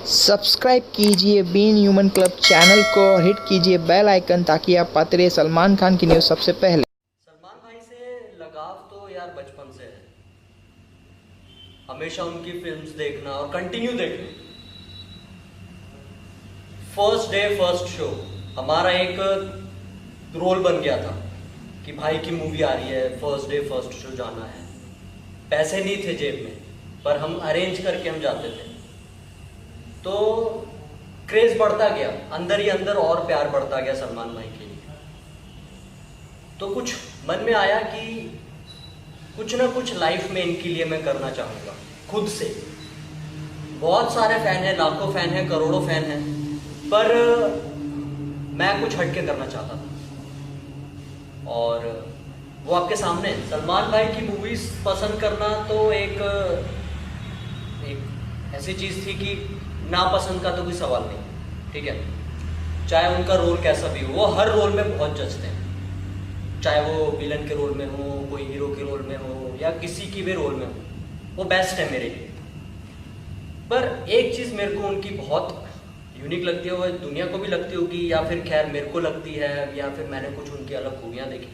Subscribe कीजिए been human club channel को और हिट कीजिए बेल आइकन ताकि आप पाते रहिए सलमान खान की न्यूज़ सबसे पहले। सलमान भाई से लगाव तो यार बचपन से है। हमेशा उनकी फिल्म्स देखना और कंटिन्यू देखना। फर्स्ट डे फर्स्ट शो हमारा एक रोल बन गया था कि भाई की मूवी आ रही है, फर्स्ट डे फर्स्ट शो जाना है। पैसे नहीं थे जेब में, पर हम अरेंज करके हम जाते थे। तो क्रेज बढ़ता गया, अंदर ही अंदर और प्यार बढ़ता गया सलमान भाई के लिए। तो कुछ मन में आया कि कुछ ना कुछ लाइफ में इनके लिए मैं करना चाहूँगा खुद से। बहुत सारे फैन हैं, लाखों फैन हैं, करोड़ों फैन हैं, पर मैं कुछ हटके करना चाहता था। और वो आपके सामने है। सलमान भाई की मूवीज पसंद करना तो एक ऐसी चीज़ थी कि नापसंद का तो कोई सवाल नहीं, ठीक है। चाहे उनका रोल कैसा भी हो, वो हर रोल में बहुत जचते हैं। चाहे वो विलन के रोल में हो, कोई हीरो के रोल में हो, या किसी की भी रोल में हो, वो बेस्ट है मेरे लिए। पर एक चीज़ मेरे को उनकी बहुत यूनिक लगती है, वो दुनिया को भी लगती होगी, या फिर खैर मेरे को लगती है, या फिर मैंने कुछ उनकी अलग खूबियाँ देखी।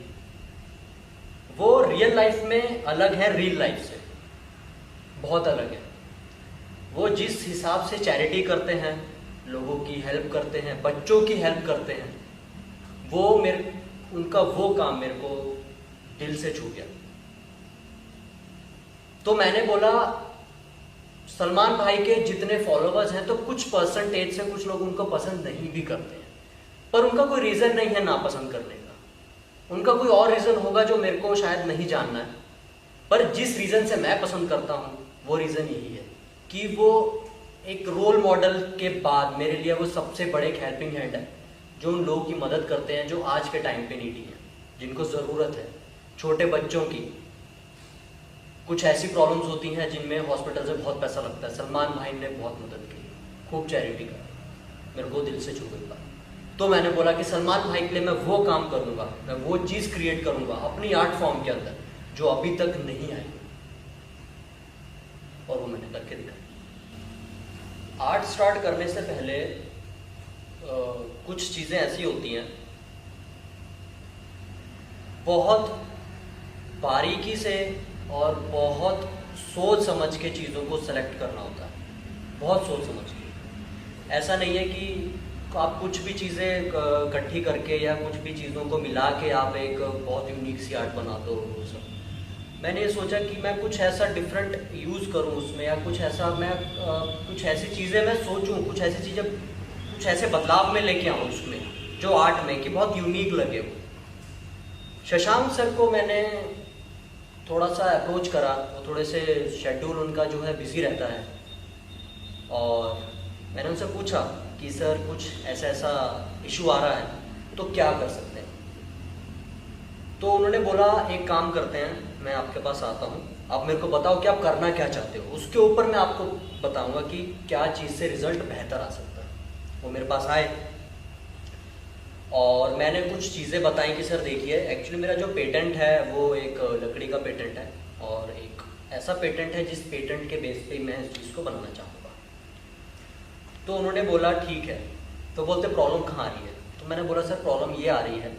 वो रियल लाइफ में अलग है, रियल लाइफ से बहुत अलग है। वो जिस हिसाब से चैरिटी करते हैं, लोगों की हेल्प करते हैं, बच्चों की हेल्प करते हैं, वो उनका वो काम मेरे को दिल से छू गया। तो मैंने बोला सलमान भाई के जितने फॉलोवर्स हैं, तो कुछ परसेंटेज से कुछ लोग उनको पसंद नहीं भी करते हैं, पर उनका कोई रीज़न नहीं है नापसंद करने का। उनका कोई और रीज़न होगा जो मेरे को शायद नहीं जानना है। पर जिस रीज़न से मैं पसंद करता हूँ वो रीज़न यही है कि वो एक रोल मॉडल के बाद मेरे लिए वो सबसे बड़े एक हेल्पिंग हैंड है, जो उन लोगों की मदद करते हैं जो आज के टाइम पे नीडी हैं, जिनको ज़रूरत है। छोटे बच्चों की कुछ ऐसी प्रॉब्लम्स होती हैं जिनमें हॉस्पिटल से बहुत पैसा लगता है। सलमान भाई ने बहुत मदद की, खूब चैरिटी का, मेरे को दिल से छू गई बात। तो मैंने बोला कि सलमान भाई के लिए मैं वो काम करूँगा, मैं वो चीज़ क्रिएट करूँगा अपनी आर्ट फॉर्म के अंदर जो अभी तक नहीं आई, और वो मैंने करके दिखाई। आर्ट स्टार्ट करने से पहले कुछ चीज़ें ऐसी होती हैं, बहुत बारीकी से और बहुत सोच समझ के चीज़ों को सेलेक्ट करना होता है, बहुत सोच समझ के। ऐसा नहीं है कि आप कुछ भी चीज़ें इकट्ठी करके या कुछ भी चीज़ों को मिला के आप एक बहुत यूनिक सी आर्ट बना दो। वो सब मैंने ये सोचा कि मैं कुछ ऐसा डिफरेंट यूज़ करूं उसमें, या कुछ ऐसा मैं कुछ ऐसी चीज़ें मैं सोचूं, कुछ ऐसी चीज़ें, कुछ ऐसे बदलाव में लेके आऊँ उसमें जो आर्ट में कि बहुत यूनिक लगे वो। शशांक सर को मैंने थोड़ा सा अप्रोच करा, वो थोड़े से शेड्यूल उनका जो है बिजी रहता है, और मैंने उनसे पूछा कि सर कुछ ऐसा ऐसा इशू आ रहा है तो क्या कर सकते हैं। तो उन्होंने बोला एक काम करते हैं, मैं आपके पास आता हूँ, आप मेरे को बताओ कि आप करना क्या चाहते हो, उसके ऊपर मैं आपको बताऊंगा कि क्या चीज़ से रिजल्ट बेहतर आ सकता है। वो मेरे पास आए और मैंने कुछ चीज़ें बताई कि सर देखिए, एक्चुअली मेरा जो पेटेंट है वो एक लकड़ी का पेटेंट है, और एक ऐसा पेटेंट है जिस पेटेंट के बेस पे मैं इस चीज़ को बनाना चाहूँगा। तो उन्होंने बोला ठीक है। तो बोलते प्रॉब्लम कहाँ आ रही है। तो मैंने बोला सर प्रॉब्लम ये आ रही है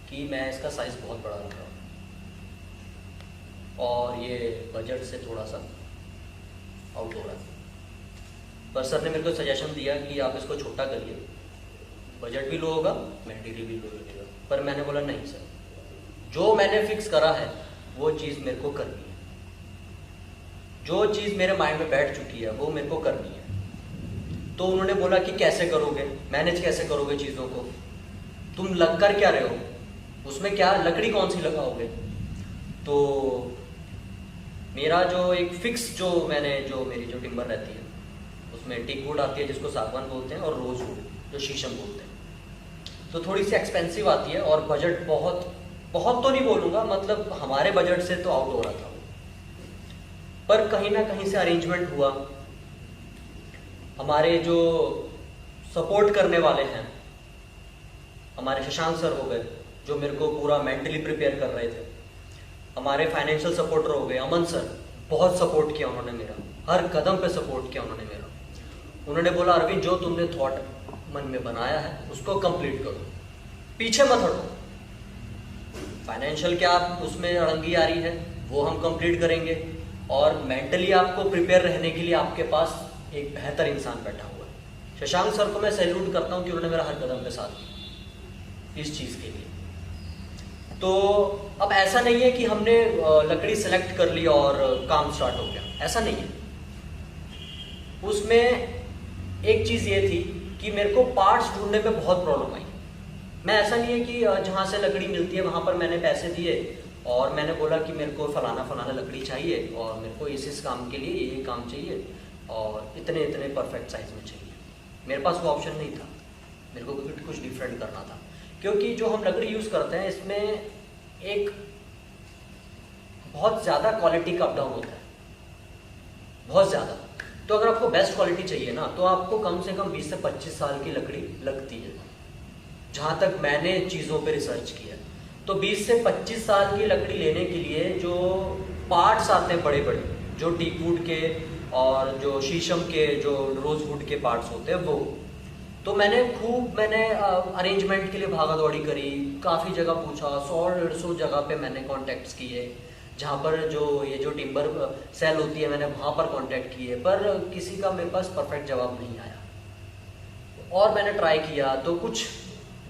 कि मैं इसका साइज़ बहुत बड़ा रख रहा हूँ, और ये बजट से थोड़ा सा आउट हो रहा है। पर सर ने मेरे को सजेशन दिया कि आप इसको छोटा करिए, बजट भी लो होगा, मेटेरियल भी लो लगेगा। पर मैंने बोला नहीं सर, जो मैंने फिक्स करा है वो चीज़ मेरे को करनी है, जो चीज़ मेरे माइंड में बैठ चुकी है वो मेरे को करनी है। तो उन्होंने बोला कि कैसे करोगे, मैनेज कैसे करोगे चीज़ों को, तुम लग कर क्या रहे हो, उसमें क्या लकड़ी कौन सी लगाओगे। तो मेरा जो एक फिक्स जो मेरी जो टिम्बर रहती है उसमें टीक वुड आती है जिसको सागवान बोलते हैं, और रोज वुड जो शीशम बोलते हैं। तो थोड़ी सी एक्सपेंसिव आती है, और बजट बहुत बहुत तो नहीं बोलूँगा, मतलब हमारे बजट से तो आउट हो रहा था वो। पर कहीं ना कहीं से अरेंजमेंट हुआ। हमारे जो सपोर्ट करने वाले हैं, हमारे शशांक सर हो गए जो मेरे को पूरा मेंटली प्रिपेयर कर रहे थे। हमारे फाइनेंशियल सपोर्टर हो गए, अमन सर, बहुत सपोर्ट किया उन्होंने मेरा, हर कदम पे सपोर्ट किया उन्होंने मेरा। उन्होंने बोला अरविंद जो तुमने थॉट मन में बनाया है उसको कंप्लीट करो, पीछे मत हटो। फाइनेंशियल क्या उसमें अड़ंगी आ रही है वो हम कंप्लीट करेंगे, और मेंटली आपको प्रिपेयर रहने के लिए आपके पास एक बेहतर इंसान बैठा हुआ है। शशांक सर को मैं सैल्यूट करता हूँ कि उन्होंने मेरा हर कदम पे साथ दिया इस चीज़ के लिए। तो अब ऐसा नहीं है कि हमने लकड़ी सेलेक्ट कर ली और काम स्टार्ट हो गया, ऐसा नहीं है। उसमें एक चीज़ ये थी कि मेरे को पार्ट्स ढूंढने में बहुत प्रॉब्लम आई। मैं ऐसा नहीं है कि जहाँ से लकड़ी मिलती है वहाँ पर मैंने पैसे दिए और मैंने बोला कि मेरे को फलाना फलाना लकड़ी चाहिए और मेरे को इस काम के लिए ये काम चाहिए और इतने इतने परफेक्ट साइज में चाहिए। मेरे पास वो ऑप्शन नहीं था, मेरे को कुछ डिफरेंट करना था, क्योंकि जो हम लकड़ी यूज़ करते हैं इसमें एक बहुत ज़्यादा क्वालिटी का अप डाउन होता है, बहुत ज़्यादा। तो अगर आपको बेस्ट क्वालिटी चाहिए ना तो आपको कम से कम 20 से 25 साल की लकड़ी लगती है, जहाँ तक मैंने चीज़ों पे रिसर्च किया। तो 20 से 25 साल की लकड़ी लेने के लिए जो पार्ट्स आते हैं बड़े बड़े, जो टीक वुड के और जो शीशम के, जो रोज वुड के पार्ट्स होते हैं वो, तो मैंने अरेंजमेंट के लिए भागा दौड़ी करी, काफ़ी जगह पूछा, 100-150 जगह पे मैंने कॉन्टेक्ट्स किए, जहाँ पर जो टिम्बर सेल होती है मैंने वहाँ पर कांटेक्ट किए, पर किसी का मेरे पास परफेक्ट जवाब नहीं आया। और मैंने ट्राई किया तो कुछ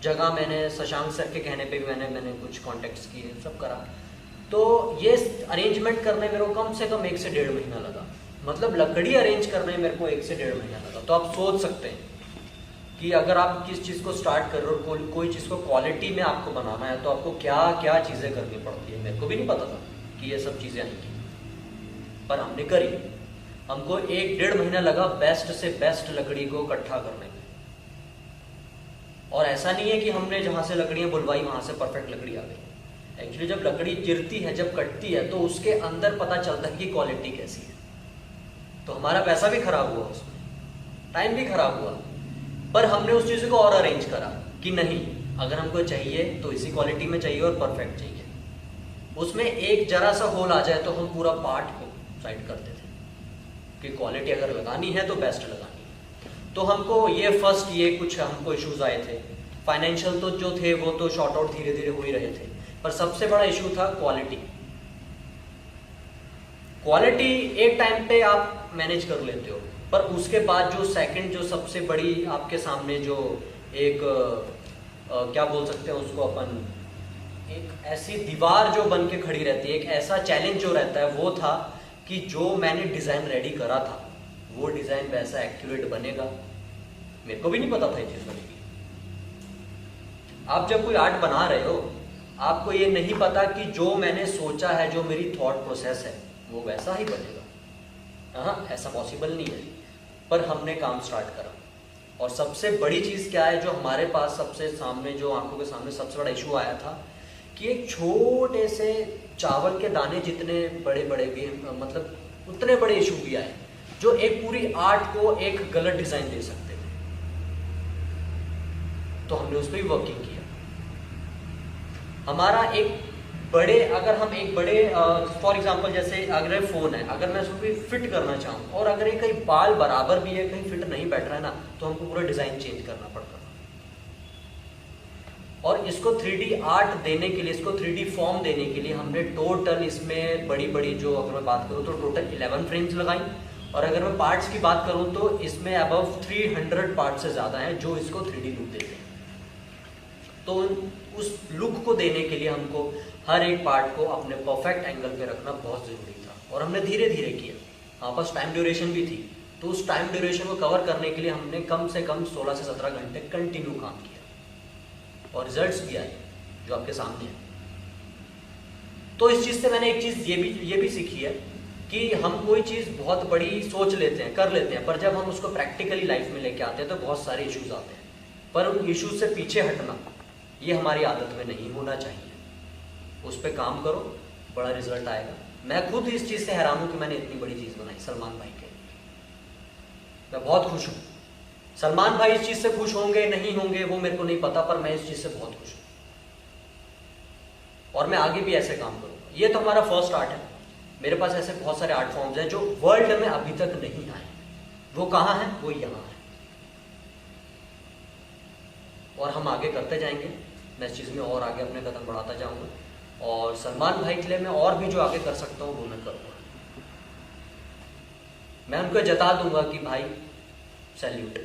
जगह मैंने शशांक सर के कहने पे भी मैंने कुछ कॉन्टेक्ट्स किए, सब करा। तो ये अरेंजमेंट करने मेरे को कम से कम 1 से 1.5 महीना लगा, मतलब लकड़ी अरेंज करने मेरे को 1 से 1.5 महीना लगा। तो आप सोच सकते हैं कि अगर आप किस चीज़ को स्टार्ट कर रहे हो और कोई चीज़ को क्वालिटी में आपको बनाना है तो आपको क्या क्या चीज़ें करनी पड़ती है। मेरे को भी नहीं पता था कि ये सब चीज़ें आएंगी, पर हमने करी। हमको 1-1.5 महीना लगा बेस्ट से बेस्ट लकड़ी को इकट्ठा करने में। और ऐसा नहीं है कि हमने जहाँ से लकड़ियाँ बुलवाई वहाँ से परफेक्ट लकड़ी आ गई। एक्चुअली जब लकड़ी चिरती है, जब कटती है, तो उसके अंदर पता चलता है कि क्वालिटी कैसी है। तो हमारा पैसा भी खराब हुआ, उसमें टाइम भी खराब हुआ, पर हमने उस चीज़ को और अरेंज करा कि नहीं, अगर हमको चाहिए तो इसी क्वालिटी में चाहिए और परफेक्ट चाहिए। उसमें एक जरा सा होल आ जाए तो हम पूरा पार्ट को साइड करते थे कि क्वालिटी अगर लगानी है तो बेस्ट लगानी है। तो हमको ये कुछ हमको इश्यूज आए थे। फाइनेंशियल तो जो थे वो तो शॉर्ट आउट धीरे धीरे हो ही रहे थे, पर सबसे बड़ा इशू था क्वालिटी। क्वालिटी एक टाइम पे आप मैनेज कर लेते हो, पर उसके बाद जो सेकंड, जो सबसे बड़ी आपके सामने जो एक क्या बोल सकते हैं उसको अपन, एक ऐसी दीवार जो बन के खड़ी रहती है, एक ऐसा चैलेंज जो रहता है, वो था कि जो मैंने डिज़ाइन रेडी करा था वो डिज़ाइन वैसा एक्यूरेट बनेगा। मेरे को भी नहीं पता था ये चीज़ बनेगी। आप जब कोई आर्ट बना रहे हो, आपको ये नहीं पता कि जो मैंने सोचा है, जो मेरी थॉट प्रोसेस है, वो वैसा ही बनेगा। हाँ, ऐसा पॉसिबल नहीं है, पर हमने काम स्टार्ट करा। और सबसे बड़ी चीज़ क्या है, जो हमारे पास सबसे सामने, जो आंखों के सामने सबसे बड़ा इशू आया था कि एक छोटे से चावल के दाने जितने बड़े बड़े भी, मतलब उतने बड़े इशू भी आए, जो एक पूरी आर्ट को एक गलत डिज़ाइन दे सकते थे। तो हमने उस पर भी वर्किंग किया। हमारा एक बड़े, अगर हम एक बड़े फॉर एग्जांपल जैसे अगर फ़ोन है, अगर मैं उसको फिट करना चाहूँ और अगर ये कहीं बाल बराबर भी है, कहीं फिट नहीं बैठ रहा है ना, तो हमको पूरा डिज़ाइन चेंज करना पड़ता। और इसको 3D आर्ट देने के लिए, इसको 3D फॉर्म देने के लिए हमने टोटल इसमें बड़ी बड़ी, जो अगर मैं बात करूँ तो टोटल 11 फ्रेम्स लगाई। और अगर मैं पार्ट्स की बात करूँ तो इसमें अबव 300 पार्ट्स से ज़्यादा हैं जो इसको 3D लुक देते हैं। तो उस लुक को देने के लिए हमको हर एक पार्ट को अपने परफेक्ट एंगल पे रखना बहुत ज़रूरी था, और हमने धीरे धीरे किया। हमारे पास टाइम ड्यूरेशन भी थी, तो उस टाइम ड्यूरेशन को कवर करने के लिए हमने कम से कम 16 से 17 घंटे कंटिन्यू काम किया, और रिजल्ट्स भी आए जो आपके सामने है। तो इस चीज़ से मैंने एक चीज़ ये भी सीखी है कि हम कोई चीज़ बहुत बड़ी सोच लेते हैं, कर लेते हैं, पर जब हम उसको प्रैक्टिकली लाइफ में लेके आते हैं तो बहुत सारे इश्यूज आते हैं। पर उन इश्यूज से पीछे हटना, ये हमारी आदत में नहीं होना चाहिए। उस पर काम करो, बड़ा रिजल्ट आएगा। मैं खुद इस चीज़ से हैरान हूँ कि मैंने इतनी बड़ी चीज़ बनाई सलमान भाई के लिए। मैं बहुत खुश हूँ। सलमान भाई इस चीज़ से खुश होंगे नहीं होंगे वो मेरे को नहीं पता, पर मैं इस चीज़ से बहुत खुश हूँ, और मैं आगे भी ऐसे काम करूँगा। ये तो हमारा फर्स्ट आर्ट है। मेरे पास ऐसे बहुत सारे आर्ट फॉर्म्स हैं जो वर्ल्ड में अभी तक नहीं आए। वो कहाँ है? वो यहाँ है, और हम आगे करते जाएंगे। मैं इस चीज़ में और आगे अपने कदम बढ़ाता जाऊंगा, और सलमान भाई के लिए मैं और भी जो आगे कर सकता हूँ वो मैं करूँगा। मैं उनको जता दूंगा कि भाई सैल्यूट,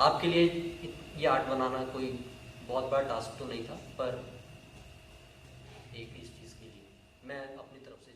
आपके लिए ये आर्ट बनाना कोई बहुत बड़ा टास्क तो नहीं था, पर एक इस चीज़ के लिए मैं अपनी तरफ से